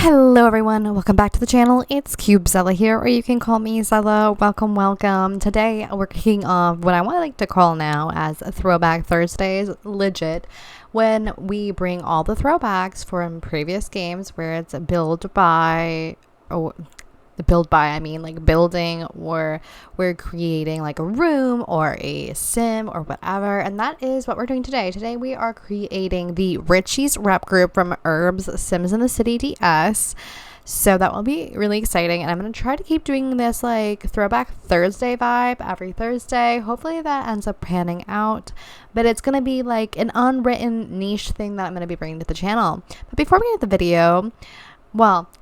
Hello everyone, welcome back to the channel. It's Cubezella here, or you can call me Zella. Welcome. Today we're kicking off what I like to call now as Throwback Thursdays, legit, when we bring all the throwbacks from previous games where it's build by, I mean like building, or we're creating like a room or a sim or whatever, and that is what we're doing today. Today we are creating the Richies rep group from Urbz Sims in the City DS, so that will be really exciting, and I'm going to try to keep doing this like Throwback Thursday vibe every Thursday. Hopefully that ends up panning out, but it's going to be like an unwritten niche thing that I'm going to be bringing to the channel. But before we get to the video,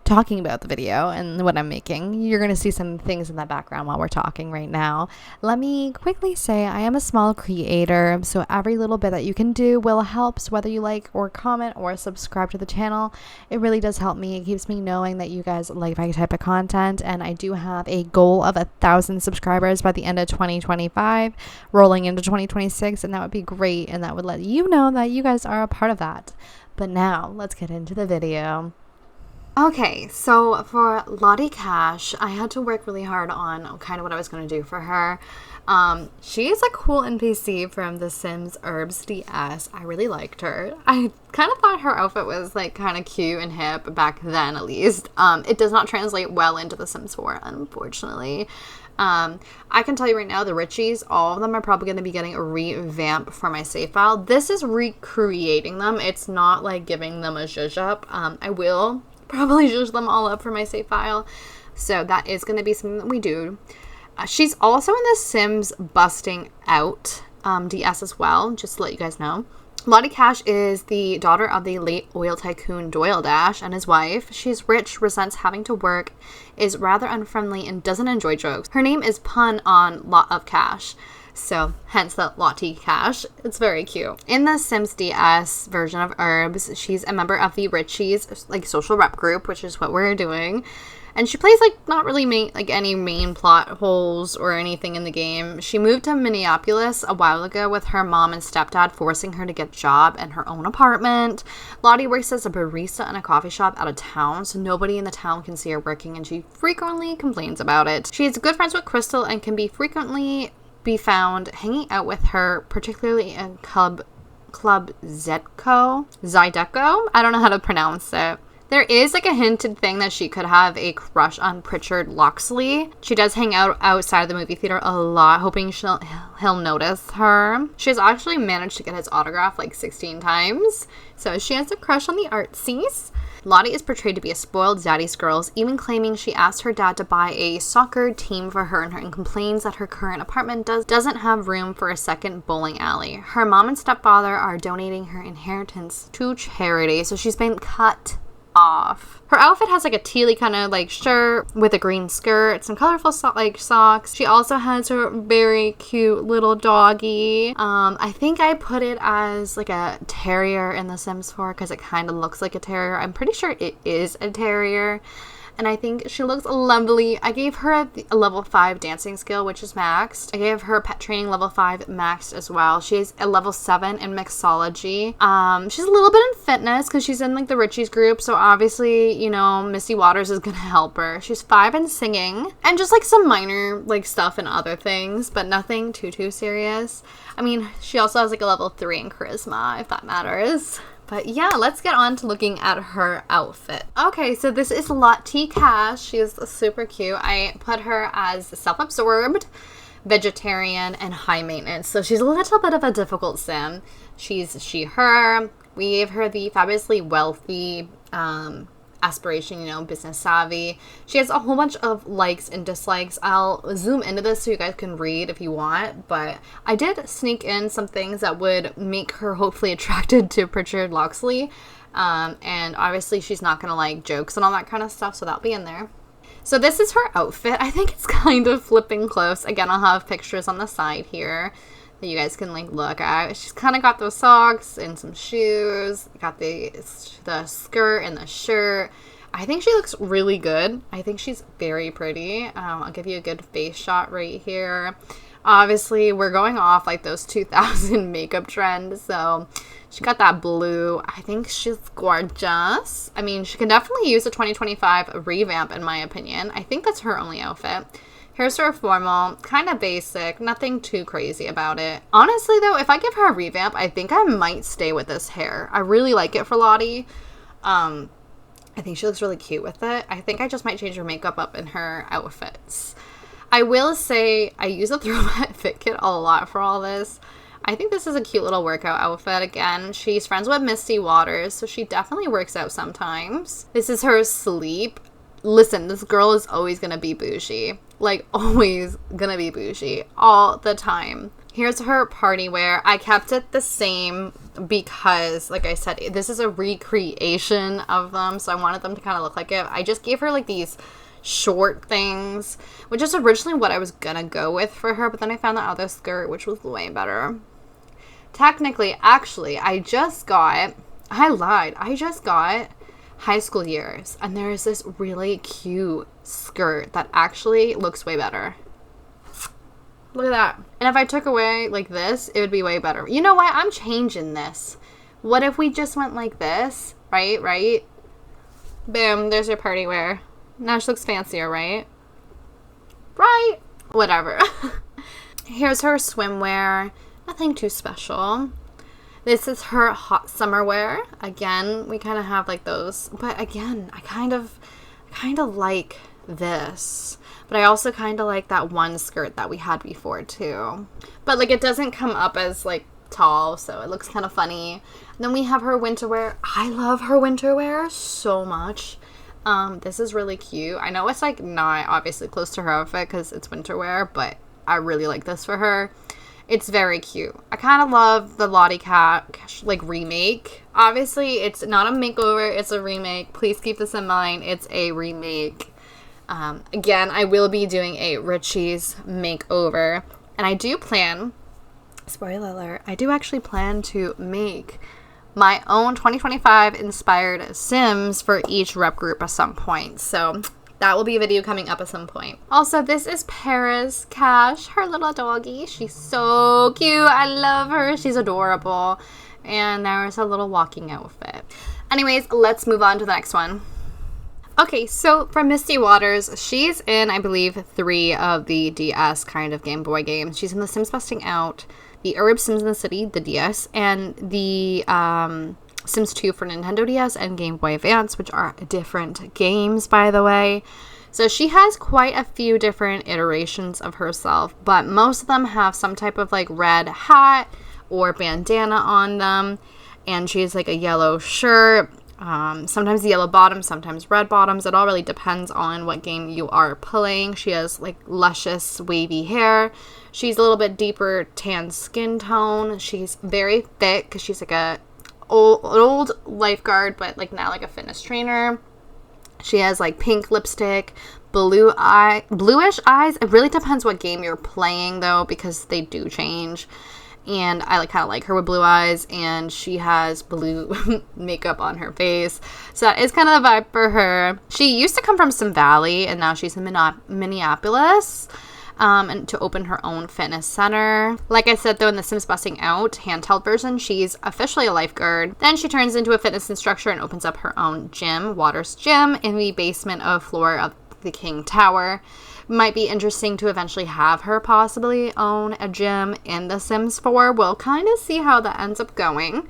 talking about the video and what I'm making, you're going to see some things in the background while we're talking right now. Let me quickly say I am a small creator, so every little bit that you can do will help. So whether you like or comment or subscribe to the channel, it really does help me. It keeps me knowing that you guys like my type of content, and I do have a goal of 1,000 subscribers by the end of 2025, rolling into 2026, and that would be great, and that would let you know that you guys are a part of that. But now let's get into the video. Okay, so for Lottie Cash, I had to work really hard on kind of what I was going to do for her. She is a cool NPC from The Sims URBZDS. I really liked her. I kind of thought her outfit was like kind of cute and hip back then, at least. It does not translate well into The Sims 4, unfortunately. I can tell you right now, the Richies, all of them are probably going to be getting a revamp for my save file. This is recreating them. It's not like giving them a zhuzh up. I will probably zhuzh them all up for my save file, so that is going to be something that we do. She's also in the Sims Busting Out DS as well, just to let you guys know. Lottie Cash is the daughter of the late oil tycoon Doyle Dash and his wife. She's rich, resents having to work, is rather unfriendly, and doesn't enjoy jokes. Her name is pun on Lot of Cash, so hence the Lottie Cash. It's very cute. In the Sims DS version of Urbz, she's a member of the Richies like social rep group, which is what we're doing. And she plays like not really any main plot holes or anything in the game. She moved to Minneapolis a while ago with her mom and stepdad forcing her to get a job and her own apartment. Lottie works as a barista in a coffee shop out of town, so nobody in the town can see her working, and she frequently complains about it. She is good friends with Crystal and can be frequently be found hanging out with her, particularly in Zydeco. I don't know how to pronounce it. There is like a hinted thing that she could have a crush on Pritchard Locksley. She does hang out outside of the movie theater a lot, hoping he'll notice her. She has actually managed to get his autograph like 16 times, so she has a crush on the artsies. Lottie is portrayed to be a spoiled daddy's girl, even claiming she asked her dad to buy a soccer team for her and complains that her current apartment doesn't have room for a second bowling alley. Her mom and stepfather are donating her inheritance to charity, so she's been cut off. Her outfit has like a tealy kind of like shirt with a green skirt, some colorful socks. She also has her very cute little doggy. I think I put it as like a terrier in The Sims 4 because it kind of looks like a terrier. I'm pretty sure it is a terrier, and I think she looks lovely. I gave her a level 5 dancing skill, which is maxed. I gave her pet training level 5 maxed as well. She has a level 7 in mixology. She's a little bit in fitness because she's in like the Richies group, so obviously, you know, Misty Waters is gonna help her. She's 5 in singing, and just like some minor like stuff and other things, but nothing too serious. I mean, she also has like a level 3 in charisma, if that matters. But yeah, let's get on to looking at her outfit. Okay, so this is Lottie Cash. She is super cute. I put her as self-absorbed, vegetarian, and high maintenance. So she's a little bit of a difficult sim. She's she/her. We gave her the fabulously wealthy aspiration, you know, business savvy. She has a whole bunch of likes and dislikes. I'll zoom into this so you guys can read if you want, but I did sneak in some things that would make her hopefully attracted to Pritchard Locksley, and obviously she's not gonna like jokes and all that kind of stuff, so that'll be in there. So this is her outfit. I think it's kind of flipping close. Again, I'll have pictures on the side here that you guys can like look at. She's kind of got those socks and some shoes, got the skirt and the shirt. I think she looks really good. I think she's very pretty. I'll give you a good face shot right here. Obviously, we're going off like those 2000 makeup trends, so she got that blue. I think she's gorgeous. I mean, she can definitely use a 2025 revamp, in my opinion. I think that's her only outfit. Here's her formal, kind of basic, nothing too crazy about it. Honestly, though, if I give her a revamp, I think I might stay with this hair. I really like it for Lottie. I think she looks really cute with it. I think I just might change her makeup up in her outfits. I will say I use a Throwback fit kit a lot for all this. I think this is a cute little workout outfit. Again, she's friends with Misty Waters, so she definitely works out sometimes. This is her sleep. Listen, this girl is always gonna be bougie. Like, always gonna be bougie. All the time. Here's her party wear. I kept it the same because, like I said, this is a recreation of them, so I wanted them to kind of look like it. I just gave her, like, these short things, which is originally what I was gonna go with for her, but then I found the other skirt, which was way better. Technically, actually, I just got High School Years, and there's this really cute skirt that actually looks way better. Look at that. And if I took away like this, it would be way better. You know what? I'm changing this. What if we just went like this? Right? Boom, there's your party wear. Now she looks fancier, right? Right? Whatever. Here's her swimwear. Nothing too special. This is her hot summer wear. Again, we kind of have like those. But again, I kind of like this. But I also kind of like that one skirt that we had before too. But like it doesn't come up as like tall, so it looks kind of funny. And then we have her winter wear. I love her winter wear so much. This is really cute. I know it's like not obviously close to her outfit because it's winter wear, but I really like this for her. It's very cute. I kind of love the Lottie cat like remake. Obviously, it's not a makeover, it's a remake. Please keep this in mind. It's a remake. Again, I will be doing a Richies makeover, and I do plan, spoiler alert, I do actually plan to make my own 2025 inspired Sims for each rep group at some point. So that will be a video coming up at some point. Also, this is Paris Cash, her little doggy. She's so cute. I love her. She's adorable. And there's a little walking outfit. Anyways, let's move on to the next one. Okay, so for Misty Waters, she's in, I believe, 3 of the DS kind of Game Boy games. She's in The Sims Busting Out, the Urbz Sims in the City, the DS, and the Sims 2 for Nintendo DS and Game Boy Advance, which are different games, by the way. So she has quite a few different iterations of herself, but most of them have some type of like red hat or bandana on them, and she has like a yellow shirt, sometimes yellow bottoms, sometimes red bottoms. It all really depends on what game you are playing. She has like luscious wavy hair. She's a little bit deeper tan skin tone. She's very thick because she's like an old lifeguard, but like now like a fitness trainer. She has like pink lipstick, bluish eyes. It really depends what game you're playing though, because they do change. And I kind of like her with blue eyes, and she has blue makeup on her face. So that is kind of the vibe for her. She used to come from Sim Valley, and now she's in Minneapolis. And to open her own fitness center. Like I said, though, in the Sims Busting Out handheld version, she's officially a lifeguard. Then she turns into a fitness instructor and opens up her own gym, Waters Gym, in the basement of floor of the King Tower. Might be interesting to eventually have her possibly own a gym in The Sims 4. We'll kind of see how that ends up going.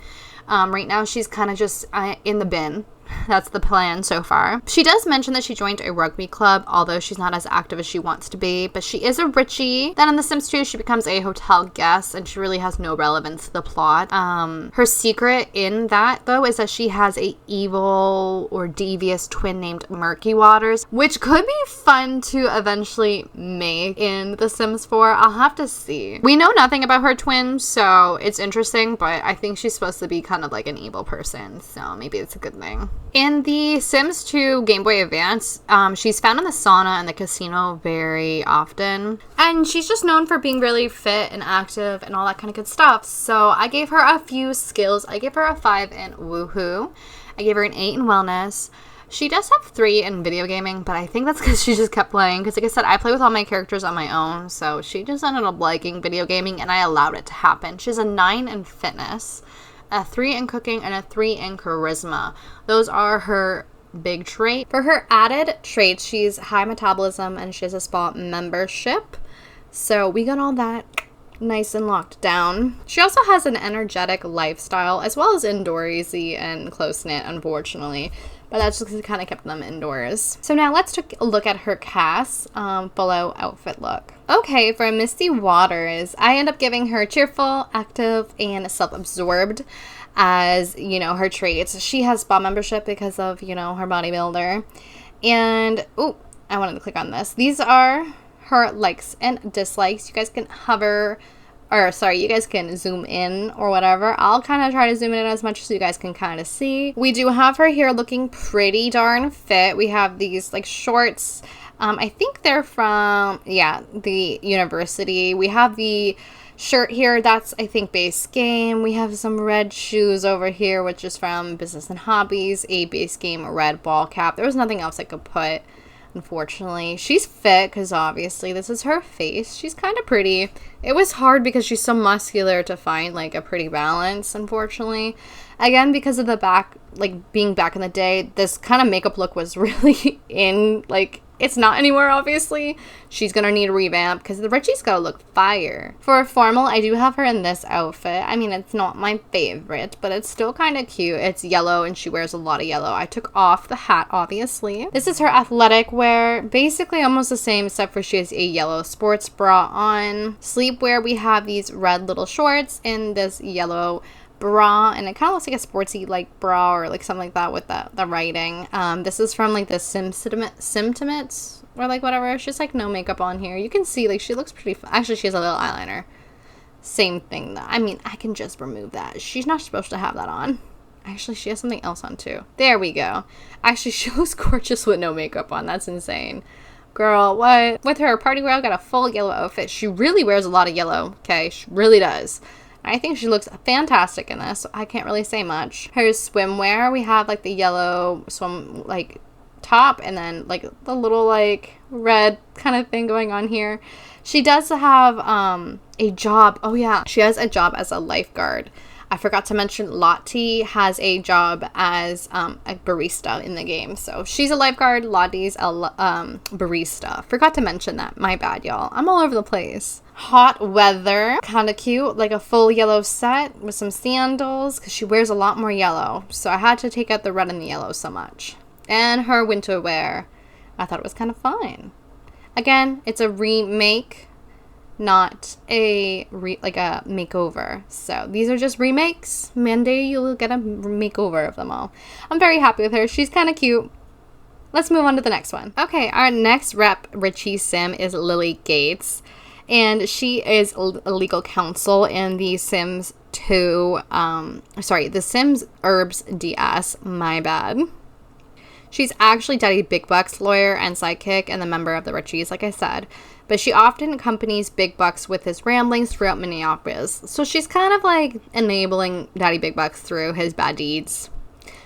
Right now, she's kind of just in the bin. That's the plan so far. She does mention that she joined a rugby club, although she's not as active as she wants to be, but she is a Richie. Then in The Sims 2, she becomes a hotel guest, and she really has no relevance to the plot. Her secret in that, though, is that she has a evil or devious twin named Murky Waters, which could be fun to eventually make in The Sims 4. I'll have to see. We know nothing about her twin, so it's interesting, but I think she's supposed to be kind of like an evil person, so maybe it's a good thing. In the Sims 2 Game Boy Advance, she's found in the sauna and the casino very often. And she's just known for being really fit and active and all that kind of good stuff. So I gave her a few skills. I gave her a 5 in Woohoo. I gave her an 8 in Wellness. She does have 3 in video gaming, but I think that's because she just kept playing. Because like I said, I play with all my characters on my own, so she just ended up liking video gaming, and I allowed it to happen. She has a 9 in fitness, a 3 in cooking, and a 3 in charisma. Those are her big trait. For her added traits, she's high metabolism, and she has a spa membership. So we got all that nice and locked down. She also has an energetic lifestyle, as well as indoorsy and close-knit, unfortunately. But that's just because it kind of kept them indoors. So now let's take a look at her cast below outfit look. Okay, for Misty Waters, I end up giving her cheerful, active, and self-absorbed as, you know, her traits. She has spa membership because of, you know, her bodybuilder. And, oh, I wanted to click on this. These are her likes and dislikes. You guys can hover, or sorry, you guys can zoom in or whatever. I'll kind of try to zoom in as much so you guys can kind of see. We do have her here looking pretty darn fit. We have these like shorts. I think they're from, yeah, the university. We have the shirt here. That's, I think, base game. We have some red shoes over here, which is from Business and Hobbies. A base game red ball cap. There was nothing else I could put. Unfortunately, she's fit because obviously this is her face. She's kind of pretty. It was hard because she's so muscular to find like a pretty balance, unfortunately. Again, because of the back, like being back in the day, this kind of makeup look was really in, like, it's not anymore, obviously. She's gonna need a revamp because the Richies gotta look fire. For a formal, I do have her in this outfit. I mean, it's not my favorite, but it's still kind of cute. It's yellow and she wears a lot of yellow. I took off the hat, obviously. This is her athletic wear. Basically almost the same, except for she has a yellow sports bra on. Sleepwear, we have these red little shorts in this yellow bra, and it kind of looks like a sportsy like bra or like something like that with the writing. This is from like the Symptomates or like whatever. She's like no makeup on here. You can see like she looks pretty actually she has a little eyeliner. Same thing though. I mean, I can just remove that. She's not supposed to have that on. Actually, she has something else on too. There we go. Actually, she looks gorgeous with no makeup on. That's insane. Girl, what? With her party wear, I got a full yellow outfit. She really wears a lot of yellow. Okay, she really does. I think she looks fantastic in this, so I can't really say much. Her swimwear, we have like the yellow swim like top and then like the little like red kind of thing going on here. She does have a job. Oh yeah, she has a job as a lifeguard. I forgot to mention Lottie has a job as a barista in the game. So she's a lifeguard, Lottie's a barista. Forgot to mention that. My bad, y'all. I'm all over the place. Hot weather. Kind of cute. Like a full yellow set with some sandals because she wears a lot more yellow. So I had to take out the red and the yellow so much. And her winter wear. I thought it was kind of fine. Again, it's a remake, not a makeover. So these are just remakes. Monday you'll get a makeover of them all. I'm very happy with her. She's kind of cute. Let's move on to the next one. Okay, our next rep Richie sim is Lily Gates, and she is a legal counsel in the Sims 2 the Sims URBZDS, my bad. She's actually L.Bigbucks' lawyer and sidekick and the member of the Richies, like I said. But she often accompanies Bigbucks with his ramblings throughout mini operas. So she's kind of like enabling L.Bigbucks through his bad deeds.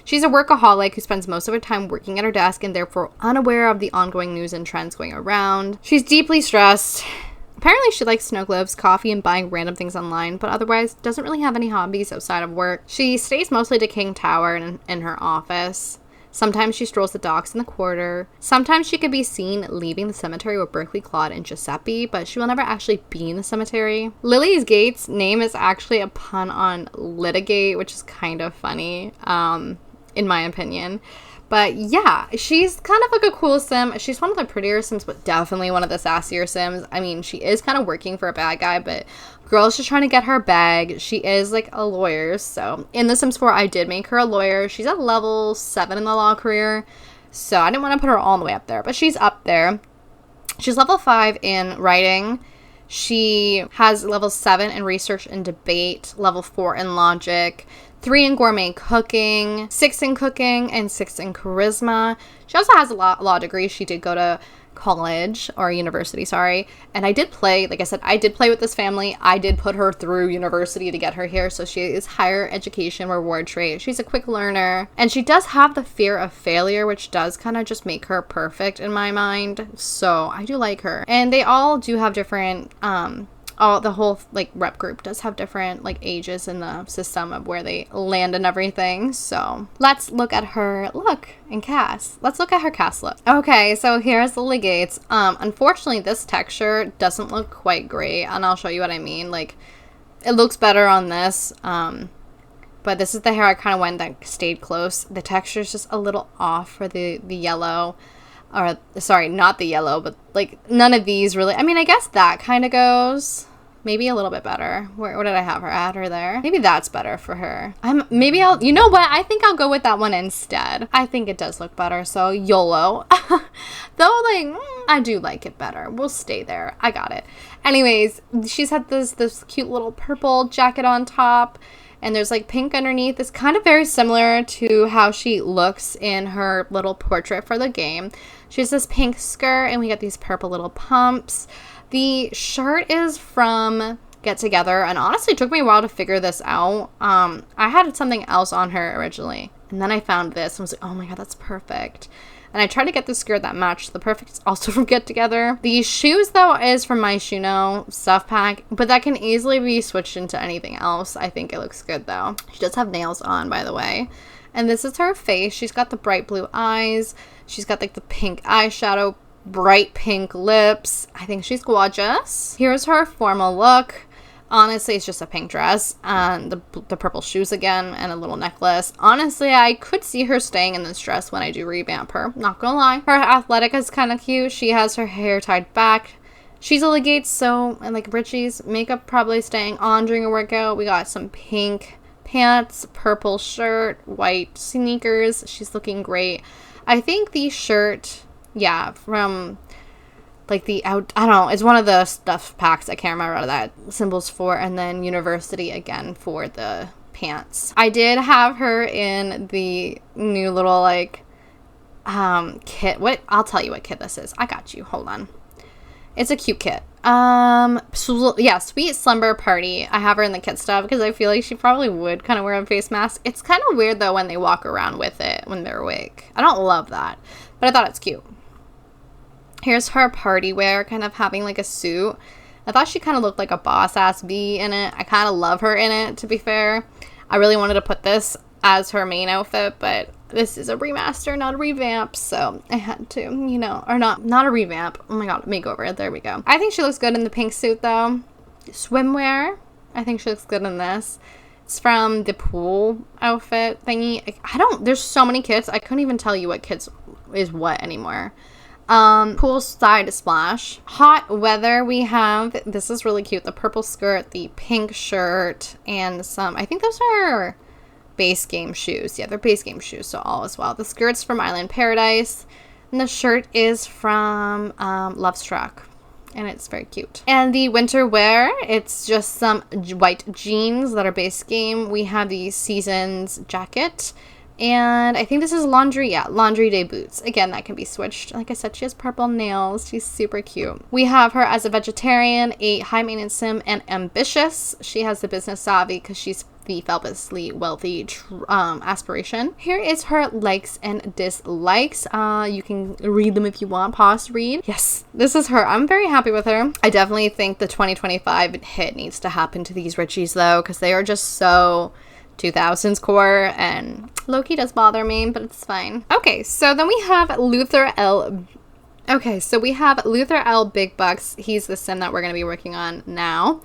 She's a workaholic who spends most of her time working at her desk and therefore unaware of the ongoing news and trends going around. She's deeply stressed. Apparently she likes snow globes, coffee, and buying random things online, but otherwise doesn't really have any hobbies outside of work. She stays mostly to King Tower and in her office. Sometimes she strolls the docks in the quarter. Sometimes she could be seen leaving the cemetery with Berkeley, Claude, and Giuseppe, but she will never actually be in the cemetery. Lily's Gates' name is actually a pun on litigate, which is kind of funny, in my opinion. But yeah, she's kind of like a cool sim. She's one of the prettier sims, but definitely one of the sassier sims. I mean, she is kind of working for a bad guy, but girl's just trying to get her bag. She is like a lawyer. So in The Sims 4, I did make her a lawyer. She's at level 7 in the law career. So I didn't want to put her all the way up there, but she's up there. She's level 5 in writing. She has level 7 in research and debate, level 4 in logic, 3 in gourmet cooking, 6 in cooking, and 6 in charisma. She also has a law degree. She did go to college or university, sorry. And I did play, like I said, I did play with this family. I did put her through university to get her here. So she is higher education reward trait. She's a quick learner. And she does have the fear of failure, which does kind of just make her perfect in my mind. So I do like her. And they all do have different, the whole like rep group does have different like ages in the system of where they land and everything. So let's look at her look and cast. Let's look at her cast look. Okay, so here's the legates. Unfortunately, this texture doesn't look quite great, and I'll show you what I mean. Like, it looks better on this, but this is the hair I kind of went that stayed close. The texture is just a little off for the yellow. Or, sorry, not the yellow, but, like, none of these really. I mean, I guess that kind of goes maybe a little bit better. Where did I have her? Add her there. Maybe that's better for her. Maybe I'll, you know what? I think I'll go with that one instead. I think it does look better, so YOLO. Though, like, I do like it better. We'll stay there. I got it. Anyways, she's had this cute little purple jacket on top. And there's like pink underneath. It's kind of very similar to how she looks in her little portrait for the game. She has this pink skirt and we got these purple little pumps. The shirt is from Get Together, and honestly it took me a while to figure this out. I had something else on her originally, and then I found this and was like, oh my god, that's perfect. And I tried to get the skirt that matched the perfect. It's also from Get Together. The shoes, though, is from My Shuno Stuff Pack, but that can easily be switched into anything else. I think it looks good, though. She does have nails on, by the way. And this is her face. She's got the bright blue eyes. She's got, like, the pink eyeshadow, bright pink lips. I think she's gorgeous. Here's her formal look. Honestly, it's just a pink dress and the purple shoes again and a little necklace. Honestly, I could see her staying in this dress when I do revamp her. Not gonna lie. Her athletic is kind of cute. She has her hair tied back. She's a legate, so, and like Richies, makeup probably staying on during a workout. We got some pink pants, purple shirt, white sneakers. She's looking great. I think the shirt, yeah, from like I don't know, it's one of the stuff packs. I can't remember what that symbol's for. And then university again for the pants. I did have her in the new little like kit. I'll tell you what kit this is. I got you. Hold on. It's a cute kit. Yeah, Sweet Slumber Party. I have her in the kit stuff because I feel like she probably would kind of wear a face mask. It's kind of weird though when they walk around with it when they're awake. I don't love that, but I thought it's cute. Here's her party wear, kind of having like a suit. I thought she kind of looked like a boss-ass bee in it. I kind of love her in it, to be fair. I really wanted to put this as her main outfit, but this is a remaster, not a revamp, so I had to, you know, or not a revamp. Oh my god, makeover. There we go. I think she looks good in the pink suit, though. Swimwear. I think she looks good in this. It's from the pool outfit thingy. There's so many kits. I couldn't even tell you what kits is what anymore. Poolside splash. Hot weather, we have, this is really cute, the purple skirt, the pink shirt, and some, I think those are base game shoes. Yeah, they're base game shoes, so all as well. The skirt's from Island Paradise, and the shirt is from Love Struck, and it's very cute. And the winter wear, it's just some white jeans that are base game. We have the Seasons jacket. And I think this is laundry. Yeah, laundry day boots. Again, that can be switched. Like I said, she has purple nails. She's super cute. We have her as a vegetarian, a high maintenance sim, and ambitious. She has the business savvy because she's the fabulously wealthy aspiration. Here is her likes and dislikes. You can read them if you want. Pause, read. Yes, this is her. I'm very happy with her. I definitely think the 2025 hit needs to happen to these Richies though, because they are just so 2000s core, and low-key does bother me, but it's fine. Okay, so then we have Luthor L.Bigbucks. He's the sim that we're going to be working on now.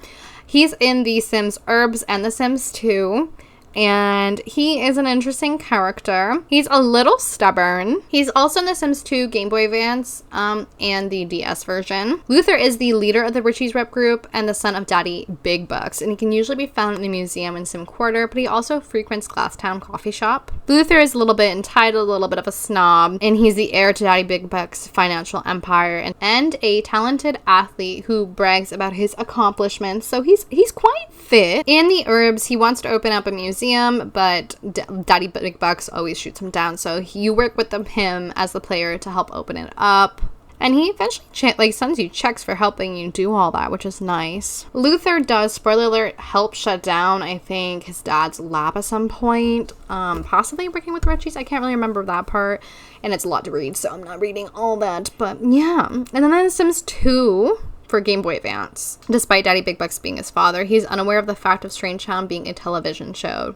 He's in the Sims Urbz and the Sims 2. And he is an interesting character. He's a little stubborn. He's also in the Sims 2 Game Boy Advance and the DS version. Luthor is the leader of the Richies rep group and the son of Daddy Big Bucks, and he can usually be found in the museum in Sim Quarter, but he also frequents Glasstown Coffee Shop. Luthor is a little bit entitled, a little bit of a snob, and he's the heir to Daddy Big Bucks' financial empire and a talented athlete who brags about his accomplishments, so he's quite fit. In the Urbz, he wants to open up a museum, but Daddy Big Bucks always shoots him down, so you work with him as the player to help open it up. And he eventually sends you checks for helping you do all that, which is nice. Luthor does, spoiler alert, help shut down, I think, his dad's lab at some point. Possibly working with Richies. I can't really remember that part. And it's a lot to read, so I'm not reading all that. But yeah. And then The Sims 2 for Game Boy Advance. Despite L.Bigbucks being his father, he's unaware of the fact of Strange Town being a television show.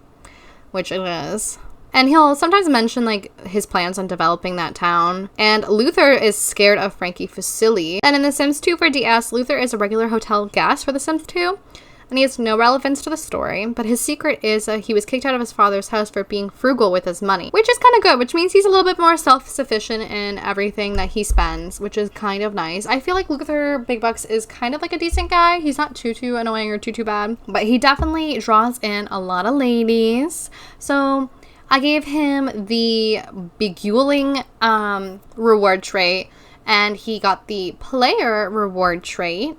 Which it is. And he'll sometimes mention, like, his plans on developing that town. And Luthor is scared of Frankie Fusilli. And in The Sims 2 for DS, Luthor is a regular hotel guest for The Sims 2. And he has no relevance to the story. But his secret is he was kicked out of his father's house for being frugal with his money. Which is kind of good, which means he's a little bit more self-sufficient in everything that he spends. Which is kind of nice. I feel like L.Bigbucks is kind of like a decent guy. He's not too annoying or too bad. But he definitely draws in a lot of ladies. So I gave him the beguiling reward trait, and he got the player reward trait.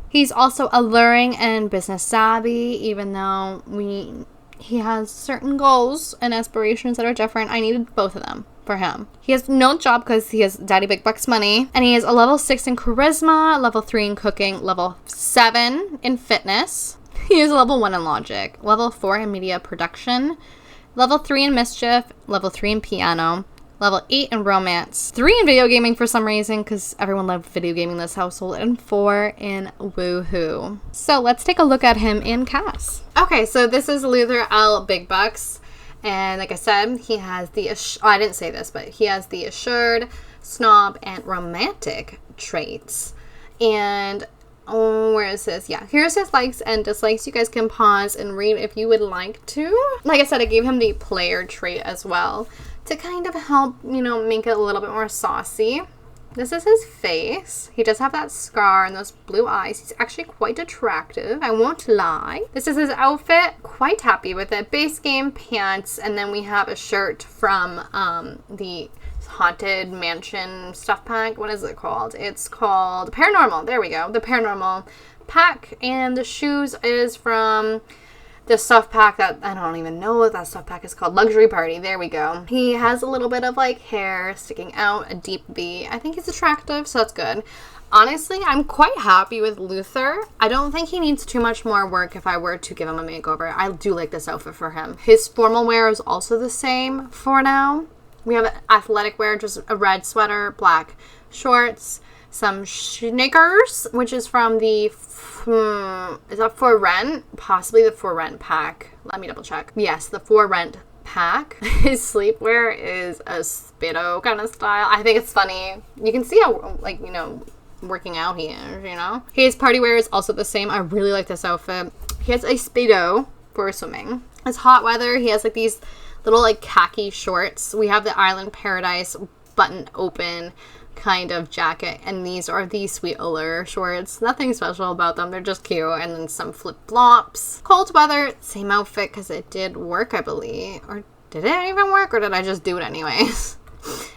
He's also alluring and business savvy, even though he has certain goals and aspirations that are different. I needed both of them for him. He has no job because he has L.Bigbucks money, and he is a level 6 in charisma, level 3 in cooking, level 7 in fitness. He is level 1 in logic, level 4 in media production, level 3 in mischief, level 3 in piano, level 8 in romance, 3 in video gaming for some reason because everyone loved video gaming in this household, and 4 in woohoo. So let's take a look at him in cast. Okay, so this is Luthor L.Bigbucks, and like I said, he has the, I didn't say this, but he has the assured, snob, and romantic traits. And where is this? Yeah, here's his likes and dislikes. You guys can pause and read if you would like to. Like I said, I gave him the player trait as well to kind of help, you know, make it a little bit more saucy. This is his face. He does have that scar and those blue eyes. He's actually quite attractive, I won't lie. This is his outfit. Quite happy with it. Base game, pants, and then we have a shirt from the Haunted Mansion stuff pack. What is it called? It's called Paranormal. There we go. The Paranormal pack. And the shoes is from the stuff pack that I don't even know what that stuff pack is called. Luxury Party. There we go. He has a little bit of like hair sticking out, a deep V. I think he's attractive, so that's good. Honestly, I'm quite happy with Luthor. I don't think he needs too much more work if I were to give him a makeover. I do like this outfit for him. His formal wear is also the same for now. We have athletic wear, just a red sweater, black shorts, some sneakers, which is from the, is that For Rent? Possibly the For Rent pack. Let me double check. Yes, the For Rent pack. His sleepwear is a Speedo kind of style. I think it's funny. You can see how, like, you know, working out he is, you know? His party wear is also the same. I really like this outfit. He has a Speedo for swimming. It's hot weather. He has like these little like khaki shorts. We have the Island Paradise button open kind of jacket, and these are the Sweet Allure shorts. Nothing special about them, they're just cute. And then some flip-flops. Cold weather, same outfit because it did work, I believe. Or did it even work, or did I just do it anyways?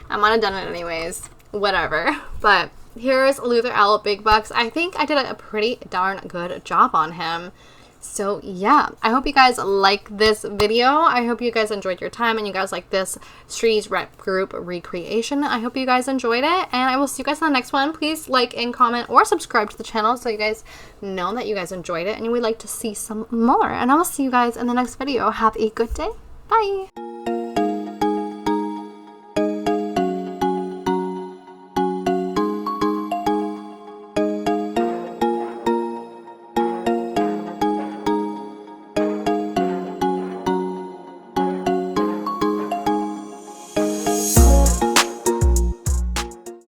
I might have done it anyways. Whatever. But here's Luthor L.Bigbucks. I think I did a pretty darn good job on him. So yeah, I hope you guys like this video. I hope you guys enjoyed your time and you guys like this Streets Rep Group recreation. I hope you guys enjoyed it, and I will see you guys in the next one. Please like and comment or subscribe to the channel so you guys know that you guys enjoyed it and you would like to see some more. And I will see you guys in the next video. Have a good day. Bye.